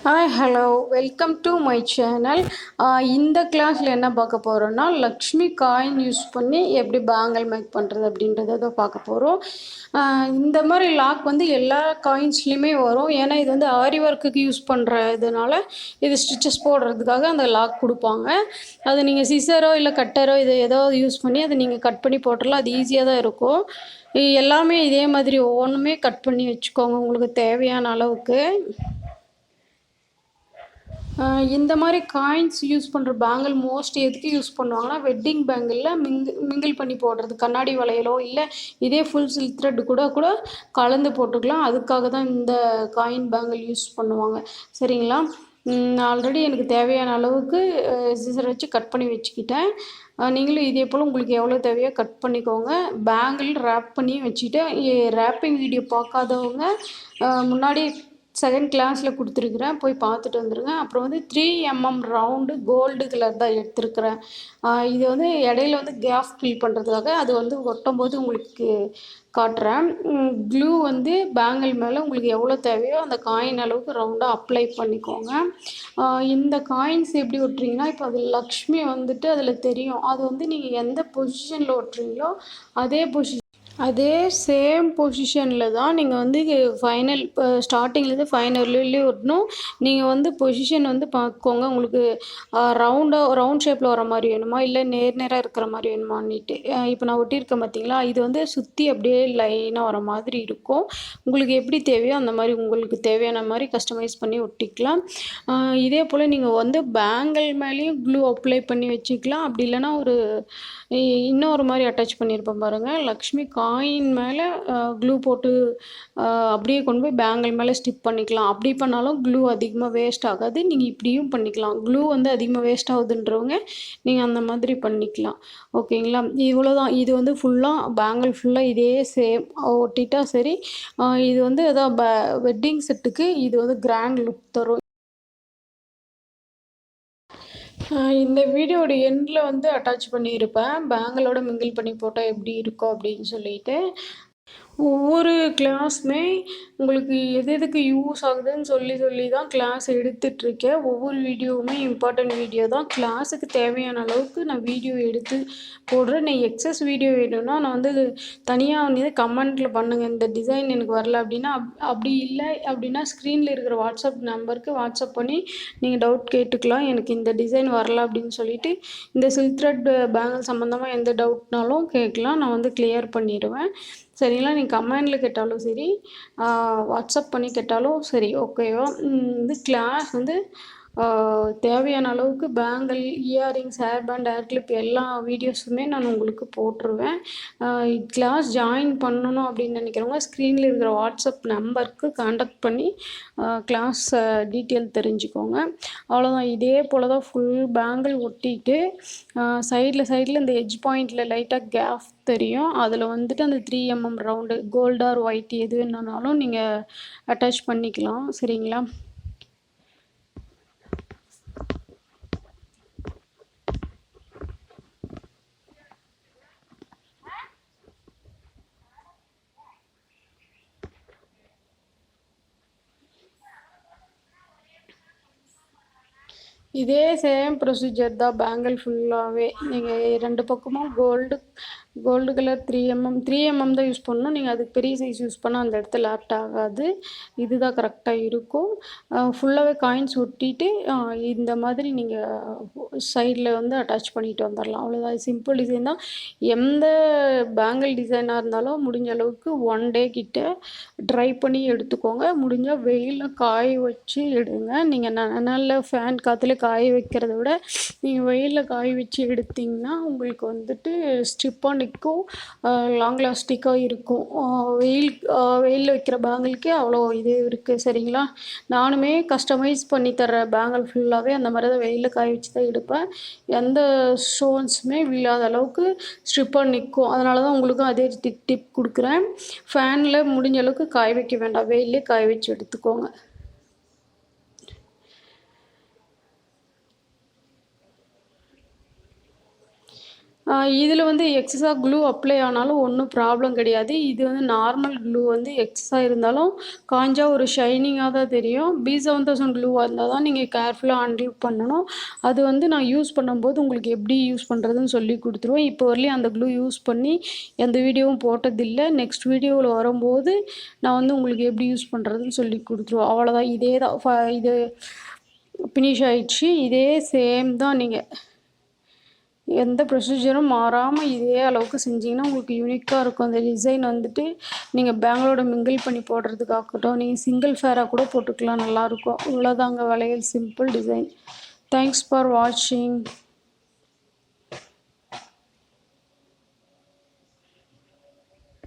Hi hello welcome to my channel. இந்த கிளாஸில் என்ன பார்க்க போகிறோன்னா லக்ஷ்மி காயின் யூஸ் பண்ணி எப்படி பேங்கிள் மேக் பண்ணுறது அப்படின்றத தான் பார்க்க போகிறோம். இந்த மாதிரி லாக் வந்து எல்லா காயின்ஸ்லேயுமே வரும். ஏன்னா இது வந்து ஆரி ஒர்க்குக்கு யூஸ் பண்ணுற இதனால இது ஸ்டிச்சஸ் போடுறதுக்காக அந்த லாக் கொடுப்பாங்க. அது நீங்கள் சிசரோ இல்லை கட்டரோ இது ஏதோ யூஸ் பண்ணி அதை நீங்கள் கட் பண்ணி போட்டுடலாம். அது ஈஸியாக தான் இருக்கும். எல்லாமே இதே மாதிரி ஒவ்வொன்றுமே கட் பண்ணி வச்சுக்கோங்க உங்களுக்கு தேவையான அளவுக்கு. இந்த மாதிரி காயின்ஸ் யூஸ் பண்ணுற பேங்கிள் மோஸ்ட் எதுக்கு யூஸ் பண்ணுவாங்கன்னா வெட்டிங் பேங்கிளில் மிங்கிள் பண்ணி போடுறது, கண்ணாடி வளையலோ இல்லை இதே ஃபுல் சில்க் த்ரெட் கூட கலந்து போட்டுக்கலாம். அதுக்காக தான் இந்த காயின் பேங்கிள் யூஸ் பண்ணுவாங்க. சரிங்களா? ஆல்ரெடி எனக்கு தேவையான அளவுக்கு சிசர் வச்சு கட் பண்ணி வச்சுக்கிட்டேன். நீங்களும் இதே போல் உங்களுக்கு எவ்வளோ தேவையோ கட் பண்ணிக்கோங்க. பேங்கிள் ரேப் பண்ணி வச்சுட்டு, ரேப்பிங் வீடியோ பார்க்காதவங்க முன்னாடி செகண்ட் கிளாஸில் கொடுத்துருக்குறேன், போய் பார்த்துட்டு வந்துடுங்க. அப்புறம் வந்து 3mm ரவுண்டு கோல்டு கலர் தான் எடுத்துருக்குறேன். இது வந்து இடையில வந்து கேப் ஃபில் பண்ணுறதுக்காக அது வந்து ஒட்டும் போது உங்களுக்கு காட்டுறேன். க்ளூ வந்து பேங்கிள் மேலே உங்களுக்கு எவ்வளோ தேவையோ அந்த காயின் அளவுக்கு ரவுண்டாக அப்ளை பண்ணிக்கோங்க. இந்த காயின்ஸ் எப்படி ஒட்டுறீங்கன்னா, இப்போ அது லக்ஷ்மி வந்துட்டு அதில் தெரியும். அது வந்து நீங்கள் எந்த பொசிஷனில் ஒட்டுறீங்களோ அதே சேம் பொசிஷனில் தான் நீங்கள் வந்து ஃபைனல் ஸ்டார்டிங்லேருந்து ஃபைனல்லே ஒட்டணும். நீங்கள் வந்து பொசிஷன் வந்து பார்த்துக்கோங்க. உங்களுக்கு ரவுண்ட் ஷேப்பில் வர மாதிரி வேணுமா இல்லை நேராக இருக்கிற மாதிரி வேணுமான்னுட்டு. இப்போ நான் ஒட்டியிருக்கேன் பார்த்தீங்களா, இது வந்து சுற்றி அப்படியே லைனாக வர மாதிரி இருக்கும். உங்களுக்கு எப்படி தேவையோ அந்த மாதிரி உங்களுக்கு தேவையான மாதிரி கஸ்டமைஸ் பண்ணி ஒட்டிக்கலாம். இதே போல் நீங்கள் வந்து பேங்கிள் மேலேயும் க்ளூ அப்ளை பண்ணி வச்சுக்கலாம். அப்படி இல்லைன்னா இன்னொரு மாதிரி அட்டாச் பண்ணியிருப்பேன் பாருங்கள், லக்ஷ்மி காயின் மேலே க்ளூ போட்டு அப்படியே கொண்டு போய் பேங்கிள் மேலே ஸ்டிப் பண்ணிக்கலாம். அப்படி பண்ணாலும் க்ளூ அதிகமாக வேஸ்ட் ஆகாது. நீங்கள் இப்படியும் பண்ணிக்கலாம். க்ளூ வந்து அதிகமாக வேஸ்ட் ஆகுதுன்றவங்க நீங்கள் அந்த மாதிரி பண்ணிக்கலாம். ஓகேங்களா? இவ்வளோதான். இது வந்து ஃபுல்லாக பேங்கிள் ஃபுல்லாக இதே சேம் ஒட்டிட்டா சரி. இது வந்து அதான் வெட்டிங் செட்டுக்கு இது வந்து கிராண்ட் லுக் தரும். இந்த வீடியோட எண்டில் வந்து அட்டாச் பண்ணியிருப்பேன், பேங்கிளோட மிங்கிள் பண்ணி போட்டால் எப்படி இருக்கும் அப்படின்னு சொல்லிட்டு. ஒவ்வொரு கிளாஸுமே உங்களுக்கு எதுக்கு யூஸ் ஆகுதுன்னு சொல்லி தான் கிளாஸ் எடுத்துகிட்ருக்கேன். ஒவ்வொரு வீடியோவுமே இம்பார்ட்டன்ட் வீடியோ தான். கிளாஸுக்கு தேவையான அளவுக்கு நான் வீடியோ எடுத்து போடுறேன். நீ எக்ஸஸ் வீடியோ வேணும்னா நான் வந்து தனியாக வந்து கமெண்ட்டில் பண்ணுங்கள், இந்த டிசைன் எனக்கு வரல அப்படின்னா. அப்படி இல்லை அப்படின்னா ஸ்க்ரீனில் இருக்கிற வாட்ஸ்அப் நம்பருக்கு வாட்ஸ்அப் பண்ணி நீங்கள் டவுட் கேட்டுக்கலாம். எனக்கு இந்த டிசைன் வரல அப்படின்னு சொல்லிட்டு. இந்த சில்க் த்ரெட் பேங்கிள் சம்மந்தமாக எந்த டவுட்னாலும் கேட்கலாம், நான் வந்து கிளியர் பண்ணிடுவேன். சரிங்களா? நீங்கள் கமெண்டில் கேட்டாலும் சரி, வாட்ஸ்அப் பண்ணி கேட்டாலும் சரி, ஓகேவா? இது கிளாஸ் வந்து தேவையான அளவுக்கு bangle, earrings, hair band, hair clip எல்லா வீடியோஸுமே நான் உங்களுக்கு போட்டுருவேன். கிளாஸ் ஜாயின் பண்ணணும் அப்படின்னு நினைக்கிறவங்க ஸ்க்ரீனில் இருக்கிற வாட்ஸ்அப் நம்பருக்கு காண்டாக்ட் பண்ணி கிளாஸ் டீட்டெயில் தெரிஞ்சுக்கோங்க. அவ்வளோதான். இதே போல் தான் ஃபுல் பேங்கிள் ஒட்டிட்டு சைடில் இந்த எட்ஜ் பாயிண்டில் லைட்டாக கேப் தெரியும். அதில் வந்துட்டு அந்த 3mm round gold R white எது வேணுனாலும் நீங்கள் அட்டாச் பண்ணிக்கலாம். சரிங்களா? இதே சேம் ப்ரொசீஜர் தான் பேங்கிள் ஃபுல்லாகவே. நீங்கள் ரெண்டு பக்கமும் கோல்டு கலர் 3mm தான் யூஸ் பண்ணணும். நீங்கள் அதுக்கு பெரிய சைஸ் யூஸ் பண்ணால் அந்த இடத்துல ஆப்ட் ஆகாது. இதுதான் கரெக்டாக இருக்கும். ஃபுல்லாகவே காயின்ஸ் ஒட்டிட்டு இந்த மாதிரி நீங்கள் சைடில் வந்து அட்டாச் பண்ணிட்டு வந்துடலாம். அவ்வளோதான். சிம்பிள் டிசைன் தான். எந்த பேங்கிள் டிசைனாக இருந்தாலும் முடிஞ்ச அளவுக்கு 1 டே கிட்ட ட்ரை பண்ணி எடுத்துக்கோங்க. முடிஞ்சால் வெயிலில் காய வச்சு எடுங்க. நீங்கள் நல்ல ஃபேன் காற்றுல காய வைக்கிறத விட நீங்கள் வெயிலில் காய வச்சு எடுத்திங்கன்னா உங்களுக்கு வந்துட்டு ஸ்டிப்பாக நிற்கும், லாங் லாஸ்டிக்காக இருக்கும். வெயிலில் வைக்கிற பேங்கிளுக்கே அவ்வளோ இது இருக்குது. சரிங்களா? நானுமே கஸ்டமைஸ் பண்ணி தர்ற பேங்கிள் ஃபுல்லாகவே அந்த மாதிரி தான் வெயிலில் காய வச்சு தான் எடுப்பேன். எந்த ஸ்டோன்ஸுமே விழாத அளவுக்கு ஸ்ட்ரிப்பாக நிற்கும். அதனால தான் உங்களுக்கும் அதே டிப் கொடுக்குறேன். ஃபேனில் முடிஞ்ச அளவுக்கு காய வைக்க வேண்டாம், வெயிலே காய வச்சு எடுத்துக்கோங்க. இதில் வந்து எக்ஸஸாக க்ளூ அப்ளை ஆனாலும் ஒன்றும் ப்ராப்ளம் கிடையாது. இது வந்து நார்மல் க்ளூ வந்து எக்ஸஸாக இருந்தாலும் காஞ்சா ஒரு ஷைனிங்காக தான் தெரியும். B7000 க்ளூவாக இருந்தால் தான் நீங்கள் கேர்ஃபுல்லாக ஹேண்டில் பண்ணணும். அது வந்து நான் யூஸ் பண்ணும்போது உங்களுக்கு எப்படி யூஸ் பண்ணுறதுன்னு சொல்லி கொடுத்துருவேன். இப்போ வரலையும் அந்த க்ளூ யூஸ் பண்ணி எந்த வீடியோவும் போட்டதில்லை. நெக்ஸ்ட் வீடியோவில் வரும்போது நான் வந்து உங்களுக்கு எப்படி யூஸ் பண்ணுறதுன்னு சொல்லி கொடுத்துருவேன். அவ்வளோதான். இதே தான் இது ஃபினிஷ் ஆயிடுச்சு. இதே சேம் தான். நீங்கள் எந்த ப்ரொசீஜரும் மாறாமல் இதே அளவுக்கு செஞ்சிங்கன்னா உங்களுக்கு யூனிக்காக இருக்கும். அந்த டிசைன் வந்துட்டு நீங்கள் பேங்களோட மிங்கிள் பண்ணி போடுறதுக்காகட்டும், நீங்கள் சிங்கிள் ஃபேராக கூட போட்டுக்கலாம், நல்லாயிருக்கும். இவ்வளோதாங்க வளையல் சிம்பிள் டிசைன். தேங்க்ஸ் ஃபார் வாட்சிங்.